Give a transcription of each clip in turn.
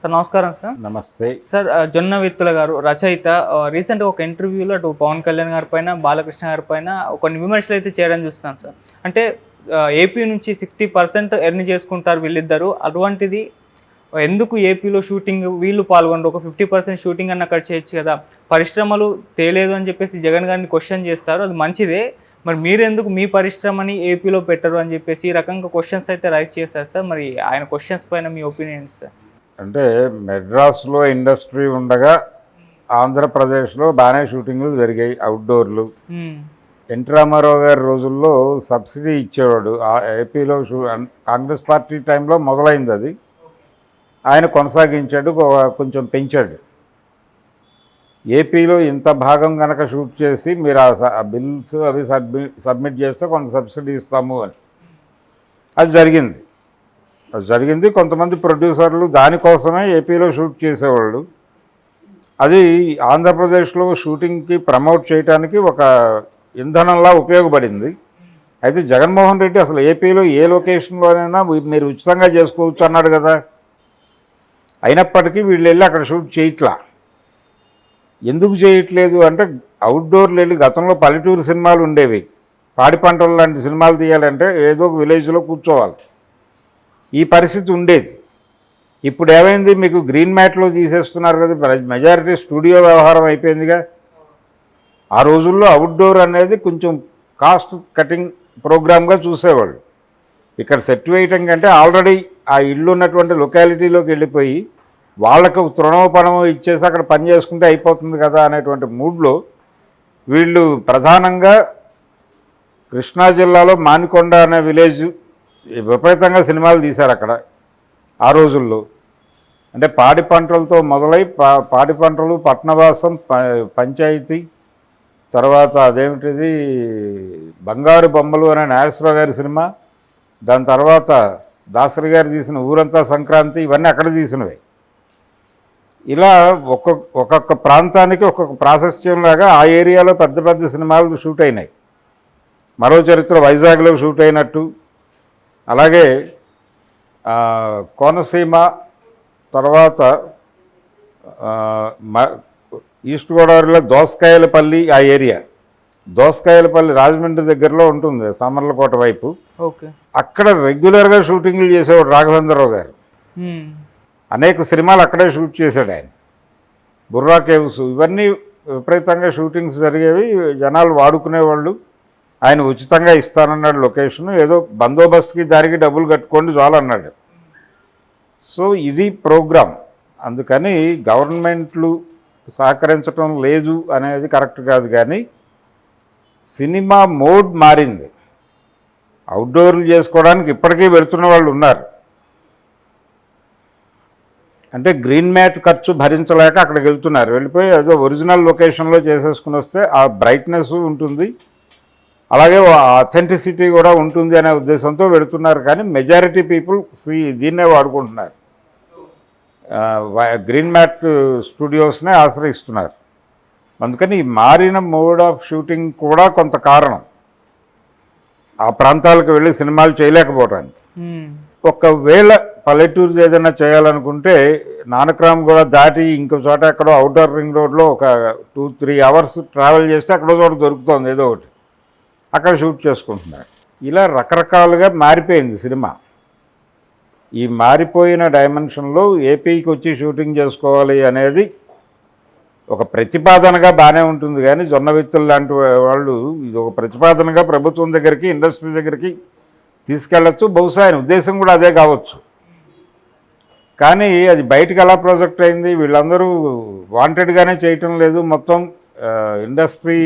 Sir నమస్కారం sir. నమస్తే sir జొన్న విత్తుల గారు రచయిత రీసెంట్గా ఒక ఇంటర్వ్యూలో అటు పవన్ కళ్యాణ్ గారి పైన బాలకృష్ణ గారి పైన కొన్ని విమర్శలు అయితే చేయడం చూస్తున్నాం సార్. అంటే ఏపీ నుంచి 60% ఎర్న్ చేసుకుంటారు వీళ్ళిద్దరు, అటువంటిది ఎందుకు ఏపీలో షూటింగ్ వీళ్ళు పాల్గొనరు, ఒక 50% షూటింగ్ అన్న అక్కడ చేయొచ్చు కదా, పరిశ్రమలు తేలేదు అని చెప్పేసి జగన్ గారిని క్వశ్చన్ చేస్తారు. అది మంచిదే, మరి మీరెందుకు మీ పరిశ్రమని ఏపీలో పెట్టరు అని చెప్పేసి ఈ రకంగా క్వశ్చన్స్ అయితే రైజ్ చేశారు సార్. మరి ఆయన క్వశ్చన్స్ పైన మీ ఒపీనియన్స్ సార్? అంటే మెడ్రాస్లో ఇండస్ట్రీ ఉండగా ఆంధ్రప్రదేశ్లో బాగానే షూటింగ్లు జరిగాయి, అవుట్డోర్లు. ఎన్టీ రామారావు గారి రోజుల్లో సబ్సిడీ ఇచ్చేవాడు. ఏపీలో కాంగ్రెస్ పార్టీ టైంలో మొదలైంది అది, ఆయన కొనసాగించాడు, కొంచెం పెంచాడు. ఏపీలో ఇంత భాగం కనుక షూట్ చేసి మీరు ఆ బిల్స్ అవి సబ్మిట్ చేస్తే కొంత సబ్సిడీ ఇస్తాము అని అది జరిగింది. కొంతమంది ప్రొడ్యూసర్లు దానికోసమే ఏపీలో షూట్ చేసేవాళ్ళు. అది ఆంధ్రప్రదేశ్లో షూటింగ్కి ప్రమోట్ చేయడానికి ఒక ఇంధనంలా ఉపయోగపడింది. అయితే జగన్మోహన్ రెడ్డి అసలు ఏపీలో ఏ లొకేషన్లోనైనా మీరు ఉచితంగా చేసుకోవచ్చు అన్నాడు కదా. అయినప్పటికీ వీళ్ళు వెళ్ళి అక్కడ షూట్ చేయట్లా. ఎందుకు చేయట్లేదు అంటే అవుట్డోర్లు వెళ్ళి, గతంలో పల్లెటూరు సినిమాలు ఉండేవి, పాడి పంటలు లాంటి సినిమాలు తీయాలంటే ఏదో ఒక విలేజ్లో కూర్చోవాలి, ఈ పరిస్థితి ఉండేది. ఇప్పుడు ఏమైంది, మీకు గ్రీన్ మ్యాట్లో తీసేస్తున్నారు కదా, మెజారిటీ స్టూడియో వ్యవహారం అయిపోయిందిగా. ఆ రోజుల్లో అవుట్డోర్ అనేది కొంచెం కాస్ట్ కటింగ్ ప్రోగ్రామ్గా చూసేవాళ్ళు. ఇక్కడ సెట్ వేయటం కంటే ఆల్రెడీ ఆ ఇల్లు ఉన్నటువంటి లొకాలిటీలోకి వెళ్ళిపోయి వాళ్ళకు తృణోపణము ఇచ్చేసి అక్కడ పని చేసుకుంటే అయిపోతుంది కదా అనేటువంటి మూడ్లో వీళ్ళు ప్రధానంగా కృష్ణా జిల్లాలో మానికొండ అనే విలేజ్ విపరీతంగా సినిమాలు తీశారు అక్కడ ఆ రోజుల్లో. అంటే పాడి పంటలతో మొదలై పాడి పంటలు, పట్నవాసం, పంచాయతీ, తర్వాత అదేమిటిది బంగారు బొమ్మలు అనే నాగేశ్వరరావు గారి సినిమా, దాని తర్వాత దాసరి గారు తీసిన ఊరంతా సంక్రాంతి, ఇవన్నీ అక్కడ తీసినవి. ఇలా ఒక్కొక్క ప్రాంతానికి ఒక్కొక్క ప్రాశస్త్యంలాగా ఆ ఏరియాలో పెద్ద పెద్ద సినిమాలు షూట్ అయినాయి. మరో చరిత్ర వైజాగ్లో షూట్ అయినట్టు, అలాగే కోనసీమ, తర్వాత ఈస్ట్ గోదావరిలో దోసకాయలపల్లి, ఆ ఏరియా దోసకాయలపల్లి రాజమండ్రి దగ్గరలో ఉంటుంది, సామర్లకోట వైపు. ఓకే, అక్కడ రెగ్యులర్గా షూటింగ్లు చేసేవాడు రాఘవేంద్రరావు గారు. అనేక సినిమాలు అక్కడే షూట్ చేశాడు ఆయన. బుర్రా కేవ్స్, ఇవన్నీ విపరీతంగా షూటింగ్స్ జరిగేవి, జనాలు వాడుకునేవాళ్ళు. ఆయన ఉచితంగా ఇస్తానన్నాడు లొకేషన్, ఏదో బందోబస్తుకి దానికి డబ్బులు కట్టుకోండి చాలు అన్నాడు. సో ఇది ప్రోగ్రామ్. అందుకని గవర్నమెంట్లు సహకరించడం లేదు అనేది కరెక్ట్ కాదు. కానీ సినిమా మోడ్ మారింది. అవుట్డోర్లు చేసుకోవడానికి ఇప్పటికీ వెళుతున్న వాళ్ళు ఉన్నారు. అంటే గ్రీన్ మ్యాట్ ఖర్చు భరించలేక అక్కడికి వెళ్తున్నారు. వెళ్ళిపోయి ఏదో ఒరిజినల్ లొకేషన్లో చేసేసుకుని వస్తే ఆ బ్రైట్నెస్ ఉంటుంది, అలాగే అథెంటిసిటీ కూడా ఉంటుంది అనే ఉద్దేశంతో వెళుతున్నారు. కానీ మెజారిటీ పీపుల్ దీన్నే వాడుకుంటున్నారు, గ్రీన్ మ్యాట్ స్టూడియోస్నే ఆశ్రయిస్తున్నారు. అందుకని ఈ మారిన మోడ్ ఆఫ్ షూటింగ్ కూడా కొంత కారణం ఆ ప్రాంతాలకు వెళ్ళి సినిమాలు చేయలేకపోవడానికి. ఒకవేళ పల్లెటూరు ఏదైనా చేయాలనుకుంటే నానక్రామ్ కూడా దాటి ఇంకో చోట ఎక్కడో అవుట్డోర్ రింగ్ రోడ్లో ఒక 2-3 అవర్స్ ట్రావెల్ చేస్తే అక్కడో చోట దొరుకుతుంది ఏదో ఒకటి, అక్కడ షూట్ చేసుకుంటున్నారు. ఇలా రకరకాలుగా మారిపోయింది సినిమా. ఈ మారిపోయిన డైమెన్షన్లో ఏపీకి వచ్చి షూటింగ్ చేసుకోవాలి అనేది ఒక ప్రతిపాదనగా బాగానే ఉంటుంది. కానీ జొన్న విత్తులు లాంటి వాళ్ళు ఇది ఒక ప్రతిపాదనగా ప్రభుత్వం దగ్గరికి, ఇండస్ట్రీ దగ్గరికి తీసుకెళ్ళచ్చు. బహుశా ఆయన ఉద్దేశం కూడా అదే కావచ్చు. కానీ అది బయటకు ఎలా ప్రాజెక్ట్ అయింది, వీళ్ళందరూ వాంటెడ్గానే చేయటం లేదు. మొత్తం ఇండస్ట్రీ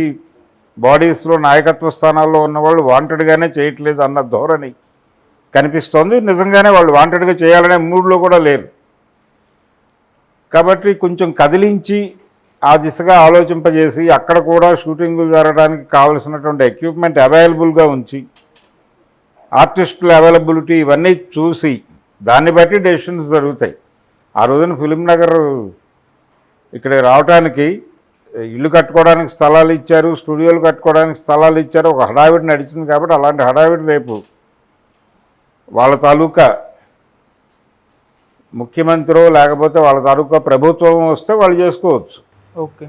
బాడీస్లో నాయకత్వ స్థానాల్లో ఉన్నవాళ్ళు వాంటెడ్గానే చేయట్లేదు అన్న ధోరణి కనిపిస్తోంది. నిజంగానే వాళ్ళు వాంటెడ్గా చేయాలనే మూడ్లో కూడా లేరు. కాబట్టి కొంచెం కదిలించి ఆ దిశగా ఆలోచింపజేసి అక్కడ కూడా షూటింగ్ జరగడానికి కావలసినటువంటి ఎక్విప్మెంట్ అవైలబుల్గా ఉంచి, ఆర్టిస్టుల అవైలబిలిటీ ఇవన్నీ చూసి దాన్ని బట్టి డెసిషన్స్ జరుగుతాయి. ఆ రోజున ఫిలిం నగర్ ఇక్కడ రావడానికి ఇల్లు కట్టుకోవడానికి స్థలాలు ఇచ్చారు, స్టూడియోలు కట్టుకోవడానికి స్థలాలు ఇచ్చారు, ఒక హడావిడి నడిచింది. కాబట్టి అలాంటి హడావిడి రేపు వాళ్ళ తాలూకా ముఖ్యమంత్రి లేకపోతే వాళ్ళ తాలూకా ప్రభుత్వం వస్తే వాళ్ళు చేసుకోవచ్చు, ఓకే.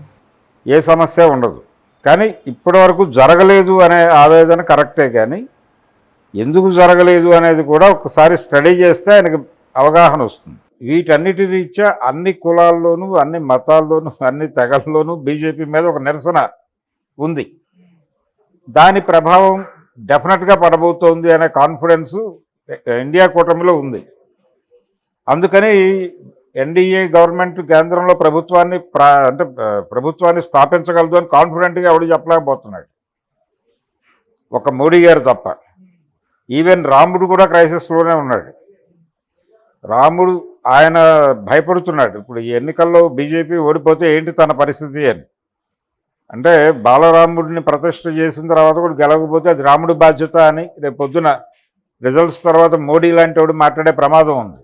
ఏ సమస్య ఉండదు. కానీ ఇప్పటివరకు జరగలేదు అనే ఆవేదన కరెక్టే, కానీ ఎందుకు జరగలేదు అనేది కూడా ఒకసారి స్టడీ చేస్తే ఆయనకి అవగాహన వస్తుంది. వీటన్నిటి రీత్యా అన్ని కులాల్లోనూ, అన్ని మతాల్లోనూ, అన్ని తెగల్లోనూ బీజేపీ మీద ఒక నిరసన ఉంది. దాని ప్రభావం డెఫినెట్గా పడబోతోంది అనే కాన్ఫిడెన్సు ఇండియా కూటమిలో ఉంది. అందుకని ఎన్డీఏ గవర్నమెంట్ కేంద్రంలో ప్రభుత్వాన్ని స్థాపించగలదు అని కాన్ఫిడెంట్గా ఎవడు చెప్పలేకపోతున్నాడు, ఒక మోడీ గారు తప్ప. ఈవెన్ రాముడు కూడా క్రైసిస్లోనే ఉన్నాడు. రాముడు ఆయన భయపడుతున్నాడు, ఇప్పుడు ఈ ఎన్నికల్లో బీజేపీ ఓడిపోతే ఏంటి తన పరిస్థితి అని. అంటే బాలరాముడిని ప్రతిష్ఠ చేసిన తర్వాత కూడా గెలవకపోతే అది రాముడి బాధ్యత అని రేపు పొద్దున రిజల్ట్స్ తర్వాత మోడీ లాంటి వాడు మాట్లాడే ప్రమాదం ఉంది.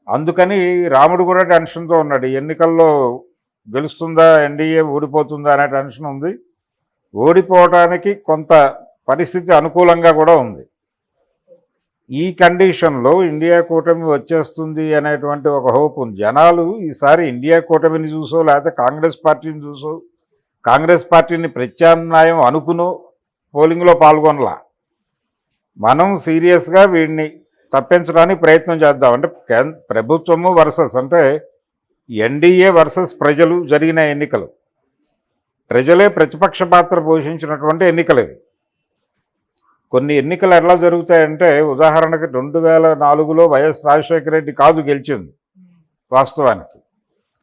అందుకని రాముడు కూడా టెన్షన్తో ఉన్నాడు, ఎన్నికల్లో గెలుస్తుందా ఎన్డీఏ ఓడిపోతుందా అనే టెన్షన్ ఉంది. ఓడిపోవడానికి కొంత పరిస్థితి అనుకూలంగా కూడా ఉంది. ఈ కండిషన్లో ఇండియా కూటమి వచ్చేస్తుంది అనేటువంటి ఒక హోప్ ఉంది. జనాలు ఈసారి ఇండియా కూటమిని చూసో లేకపోతే కాంగ్రెస్ పార్టీని చూసో, కాంగ్రెస్ పార్టీని ప్రత్యామ్నాయం అనుకునో పోలింగ్లో పాల్గొనలా. మనం సీరియస్గా వీడిని తప్పించడానికి ప్రయత్నం చేద్దాం. అంటే ప్రభుత్వము వర్సెస్, అంటే ఎన్డీఏ వర్సెస్ ప్రజలు జరిగిన ఎన్నికలు, ప్రజలే ప్రతిపక్ష పాత్ర పోషించినటువంటి ఎన్నికలు ఇవి. కొన్ని ఎన్నికలు ఎట్లా జరుగుతాయంటే, ఉదాహరణకి 2004లో వైఎస్ రాజశేఖర రెడ్డి కాదు గెలిచింది, వాస్తవానికి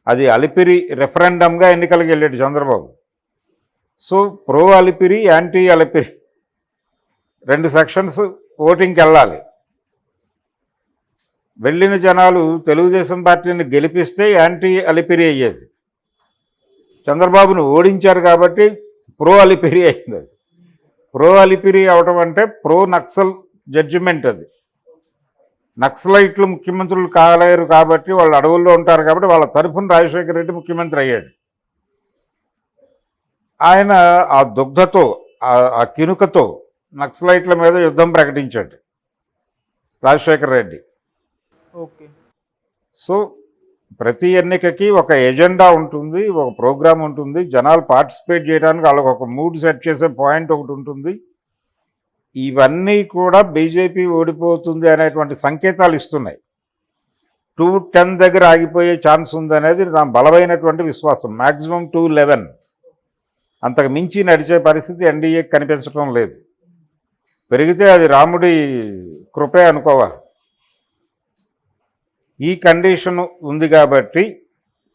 అది అలిపిరి రెఫరెండంగా ఎన్నికలకు వెళ్ళాడు Chandrababu. So pro Alipiri, anti Alipiri 2 sections ఓటింగ్కి వెళ్ళాలి. వెళ్ళిన జనాలు తెలుగుదేశం పార్టీని గెలిపిస్తే యాంటీ అలిపిరి అయ్యేది, చంద్రబాబును ఓడించారు కాబట్టి ప్రో అలిపిరి అయింది. అది ప్రో అలిపిరి అవటం అంటే ప్రో నక్సల్ జడ్జిమెంట్. అది నక్సలైట్లు ముఖ్యమంత్రులు కాలేరు కాబట్టి వాళ్ళు అడవుల్లో ఉంటారు కాబట్టి వాళ్ళ తరఫున రాజశేఖర రెడ్డి ముఖ్యమంత్రి అయ్యాడు. ఆయన ఆ దుగ్ధతో, ఆ కినుకతో నక్సలైట్ల మీద యుద్ధం ప్రకటించాడు రాజశేఖర రెడ్డి. ఓకే. సో ప్రతి ఎన్నికకి ఒక ఎజెండా ఉంటుంది, ఒక ప్రోగ్రాం ఉంటుంది, జనాలు పార్టిసిపేట్ చేయడానికి వాళ్ళకి ఒక మూడ్ సెట్ చేసే పాయింట్ ఒకటి ఉంటుంది. ఇవన్నీ కూడా బీజేపీ ఓడిపోతుంది అనేటువంటి సంకేతాలు ఇస్తున్నాయి. 210 దగ్గర ఆగిపోయే ఛాన్స్ ఉందనేది నా బలమైనటువంటి విశ్వాసం. మ్యాక్సిమం 211, అంతకు మించి నడిచే పరిస్థితి ఎన్డీఏకి కనిపించడం లేదు. పెరిగితే అది రాముడి కృపే అనుకోవాలి. ఈ కండిషన్ ఉంది కాబట్టి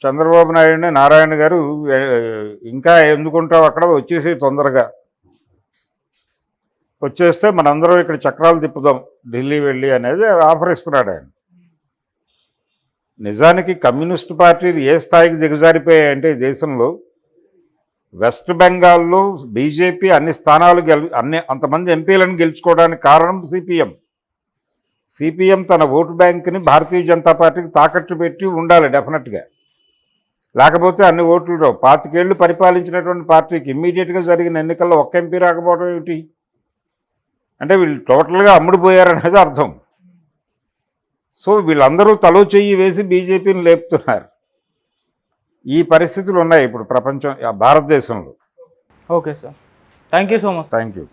చంద్రబాబు నాయుడిని నారాయణ గారు ఇంకా ఎందుకుంటావు అక్కడ వచ్చేసి తొందరగా వచ్చేస్తే మనందరం ఇక్కడ చక్రాలు తిప్పుదాం ఢిల్లీ వెళ్ళి అనేది ఆఫర్ ఇస్తున్నాడు ఆయన. నిజానికి కమ్యూనిస్ట్ పార్టీలు ఏ స్థాయికి దిగజారిపోయాయంటే ఈ దేశంలో, వెస్ట్ బెంగాల్లో బీజేపీ అన్ని స్థానాలు అంతమంది ఎంపీలను గెలుచుకోవడానికి కారణం సిపిఎం తన ఓటు బ్యాంకుని భారతీయ జనతా పార్టీకి తాకట్టు పెట్టి ఉండాలి డెఫినెట్గా, లేకపోతే అన్ని ఓట్లు రావు. 25 ఏళ్ళు పరిపాలించినటువంటి పార్టీకి ఇమ్మీడియట్గా జరిగిన ఎన్నికల్లో ఒక్క ఎంపీ రాకపోవడం ఏమిటి అంటే వీళ్ళు టోటల్గా అమ్ముడుపోయారనేది అర్థం. సో వీళ్ళందరూ తలో చెయ్యి వేసి బీజేపీని లేపుతున్నారు. ఈ పరిస్థితులు ఉన్నాయి ఇప్పుడు భారతదేశంలో. Okay sir, thank you so much. Thank you.